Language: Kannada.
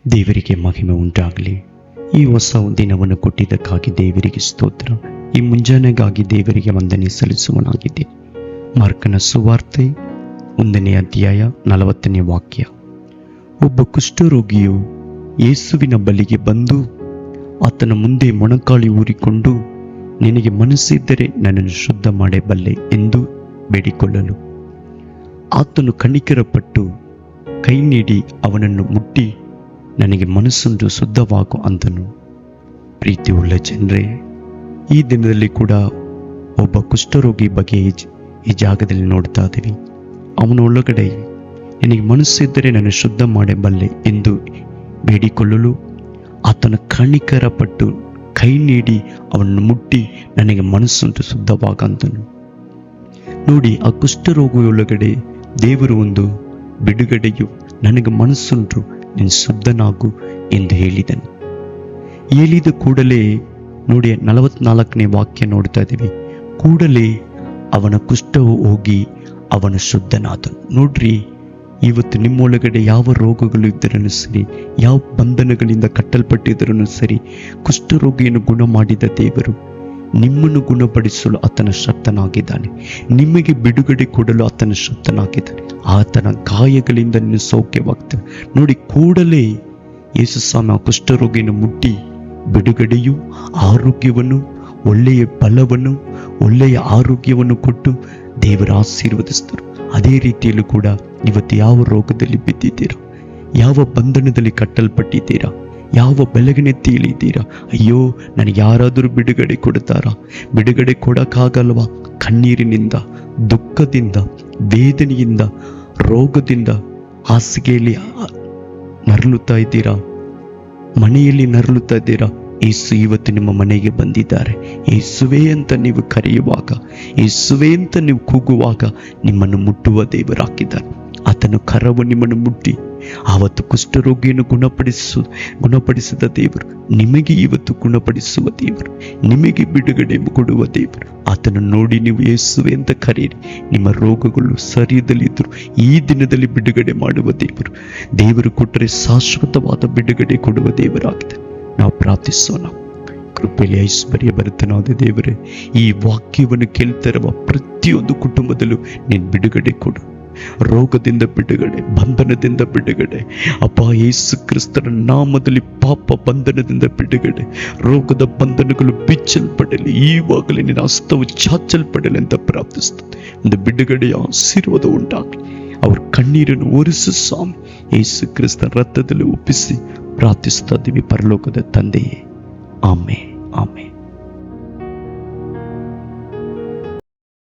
ದೇವರಿಗೆ ಮಹಿಮೆ ಉಂಟಾಗಲಿ. ಈ ಹೊಸ ದಿನವನ್ನು ಕೊಟ್ಟಿದ್ದಕ್ಕಾಗಿ ದೇವರಿಗೆ ಸ್ತೋತ್ರ. ಈ ಮುಂಜಾನೆಗಾಗಿ ದೇವರಿಗೆ ವಂದನೆ ಸಲ್ಲಿಸುವನಾಗಿದೆ. ಮಾರ್ಕನ ಸುವಾರ್ತೆ 1ನೇ ಅಧ್ಯಾಯ 40ನೇ ವಾಕ್ಯ. ಒಬ್ಬ ಕುಷ್ಠರೋಗಿಯು ಯೇಸುವಿನ ಬಳಿಗೆ ಬಂದು ಆತನ ಮುಂದೆ ಮೊಣಕಾಲಿ ಊರಿಕೊಂಡು, ನಿನಗೆ ಮನಸ್ಸಿದ್ದರೆ ನನ್ನನ್ನು ಶುದ್ಧ ಮಾಡಬಲ್ಲೆ ಎಂದು ಬೇಡಿಕೊಳ್ಳಲು, ಆತನು ಕನಿಕರಪಟ್ಟು ಕೈ ನೀಡಿ ಅವನನ್ನು ಮುಟ್ಟಿ, ನನಗೆ ಮನಸ್ಸುಂಟು, ಶುದ್ಧವಾಗು ಅಂದನು. ಪ್ರೀತಿಯುಳ್ಳ ಜನರೇ, ಈ ದಿನದಲ್ಲಿ ಕೂಡ ಒಬ್ಬ ಕುಷ್ಠರೋಗಿ ಬಗ್ಗೆ ಈ ಜಾಗದಲ್ಲಿ ನೋಡ್ತಾ ಇದ್ದೀವಿ. ಅವನೊಳಗಡೆ ನಿನಗೆ ಮನಸ್ಸಿದ್ದರೆ ನನ್ನ ಶುದ್ಧ ಮಾಡಬಲ್ಲೆ ಎಂದು ಬೇಡಿಕೊಳ್ಳಲು ಆತನ ಕನಿಕರಪಟ್ಟು ಕೈ ನೀಡಿ ಅವನನ್ನು ಮುಟ್ಟಿ, ನನಗೆ ಮನಸ್ಸುಂಟು, ಶುದ್ಧವಾಗಂತನು. ನೋಡಿ, ಆ ಕುಷ್ಠರೋಗಿಯೊಳಗಡೆ ದೇವರು ಒಂದು ಬಿಡುಗಡೆಯು, ನನಗೆ ಮನಸ್ಸುಂಟು, ನೀನು ಶುದ್ಧನಾಗು ಎಂದು ಹೇಳಿದನು. ಹೇಳಿದ ಕೂಡಲೇ ನೋಡಿ 44ನೇ ವಾಕ್ಯ ನೋಡ್ತಾ ಇದ್ದೀವಿ. ಕೂಡಲೇ ಅವನ ಕುಷ್ಠವು ಹೋಗಿ ಅವನ ಶುದ್ಧನಾದನು. ನೋಡ್ರಿ, ಇವತ್ತು ನಿಮ್ಮೊಳಗಡೆ ಯಾವ ರೋಗಗಳು ಇದ್ದರನ್ನು ಸರಿ, ಯಾವ ಬಂಧನಗಳಿಂದ ಕಟ್ಟಲ್ಪಟ್ಟಿದ್ದರನ್ನು ಸರಿ, ಕುಷ್ಠರೋಗಿಯನ್ನು ಗುಣ ಮಾಡಿದ ದೇವರು ನಿಮ್ಮನ್ನು ಗುಣಪಡಿಸಲು ಆತನ ಶಕ್ತನಾಗಿದ್ದಾನೆ. ನಿಮಗೆ ಬಿಡುಗಡೆ ಕೊಡಲು ಆತನ ಶಕ್ತನಾಗಿದ್ದಾನೆ. ಆತನ ಗಾಯಗಳಿಂದ ನೀನು ಸೌಖ್ಯವಾಗ್ತವೆ. ನೋಡಿ, ಕೂಡಲೇ ಯೇಸು ಸ್ವಾಮಿ ಆ ಕುಷ್ಠರೋಗಿಯನ್ನು ಮುಟ್ಟಿ ಬಿಡುಗಡೆಯು, ಆರೋಗ್ಯವನ್ನು, ಒಳ್ಳೆಯ ಬಲವನ್ನು, ಒಳ್ಳೆಯ ಆರೋಗ್ಯವನ್ನು ಕೊಟ್ಟು ದೇವರ ಆಶೀರ್ವದಿಸಿದರು. ಅದೇ ರೀತಿಯಲ್ಲೂ ಕೂಡ ಇವತ್ತು ಯಾವ ರೋಗದಲ್ಲಿ ಬಿದ್ದಿದ್ದೀರಾ, ಯಾವ ಬಂಧನದಲ್ಲಿ ಕಟ್ಟಲ್ಪಟ್ಟಿದ್ದೀರಾ, ಯಾವ ಬೆಳಗಿನೆತ್ತಿಯಲ್ಲಿ ಇದ್ದೀರಾ, ಅಯ್ಯೋ ನನಗೆ ಯಾರಾದರೂ ಬಿಡುಗಡೆ ಕೊಡ್ತಾರಾ? ಬಿಡುಗಡೆ ಕೊಡೋಕ್ಕಾಗಲ್ವಾ? ಕಣ್ಣೀರಿನಿಂದ, ದುಃಖದಿಂದ, ವೇದನೆಯಿಂದ, ರೋಗದಿಂದ ಹಾಸಿಗೆಯಲ್ಲಿ ನರಳುತ್ತಾ ಇದ್ದೀರಾ, ಮನೆಯಲ್ಲಿ ನರಳುತ್ತಾ ಇದ್ದೀರಾ? ಯೇಸು ಇವತ್ತು ನಿಮ್ಮ ಮನೆಗೆ ಬಂದಿದ್ದಾರೆ. ಯೇಸುವೇ ಅಂತ ನೀವು ಕರೆಯುವಾಗ, ಯೇಸುವೇ ಅಂತ ನೀವು ಕೂಗುವಾಗ ನಿಮ್ಮನ್ನು ಮುಟ್ಟುವ ದೇವರಾಗಿದ್ದಾನೆ. ಆತನ ಕರವು ನಿಮ್ಮನ್ನು ಮುಟ್ಟಿ ಆವತ್ತು ಕುಷ್ಠರೋಗಿಯನ್ನು ಗುಣಪಡಿಸಿದ ದೇವರು ನಿಮಗೆ ಇವತ್ತು ಗುಣಪಡಿಸುವ ದೇವರು, ನಿಮಗೆ ಬಿಡುಗಡೆ ಕೊಡುವ ದೇವರು. ಆತನನ್ನು ನೋಡಿ ನೀವು ಯೇಸುವೆ ಅಂತ ಕರೆಯಿರಿ. ನಿಮ್ಮ ರೋಗಗಳು ಸರಿಯದಲ್ಲಿದ್ದರು ಈ ದಿನದಲ್ಲಿ ಬಿಡುಗಡೆ ಮಾಡುವ ದೇವರು ಕೊಟ್ಟರೆ ಶಾಶ್ವತವಾದ ಬಿಡುಗಡೆ ಕೊಡುವ ದೇವರಾಗಿದೆ. ನಾವು ಪ್ರಾರ್ಥಿಸೋಣ. ಕೃಪೆಯಲ್ಲಿ ಐಶ್ವರ್ಯ ಭರಿತನಾದ ದೇವರೇ, ಈ ವಾಕ್ಯವನ್ನು ಕೇಳ್ತಿರುವ ಪ್ರತಿಯೊಂದು ಕುಟುಂಬದಲ್ಲೂ ನೀನು ಬಿಡುಗಡೆ ಕೊಡು. ರೋಗದಿಂದ ಬಿಡುಗಡೆ, ಬಂಧನದಿಂದ ಬಿಡುಗಡೆ ಅಪ್ಪ, ಯೇಸು ಕ್ರಿಸ್ತನ ನಾಮದಲ್ಲಿ ಪಾಪ ಬಂಧನದಿಂದ ಬಿಡುಗಡೆ, ರೋಗದ ಬಂಧನಗಳು ಬಿಚ್ಚಲ್ಪಡಲಿ. ಈವಾಗಲೇ ನಿನ್ನ ಹಸ್ತವು ಚಾಚಲ್ಪಡಲಿ ಅಂತ ಪ್ರಾರ್ಥಿಸ್ತದೆ. ಒಂದು ಬಿಡುಗಡೆಯ ಆಶೀರ್ವಾದ ಉಂಟಾಗಲಿ. ಅವ್ರ ಕಣ್ಣೀರನ್ನು ಒರೆಸು ಸ್ವಾಮಿ, ಯೇಸು ಕ್ರಿಸ್ತನ ರಕ್ತದಲ್ಲಿ ಒಪ್ಪಿಸಿ ಪ್ರಾರ್ಥಿಸ್ತಾ ಇದ್ದೀವಿ ಪರಲೋಕದ ತಂದೆಯೇ.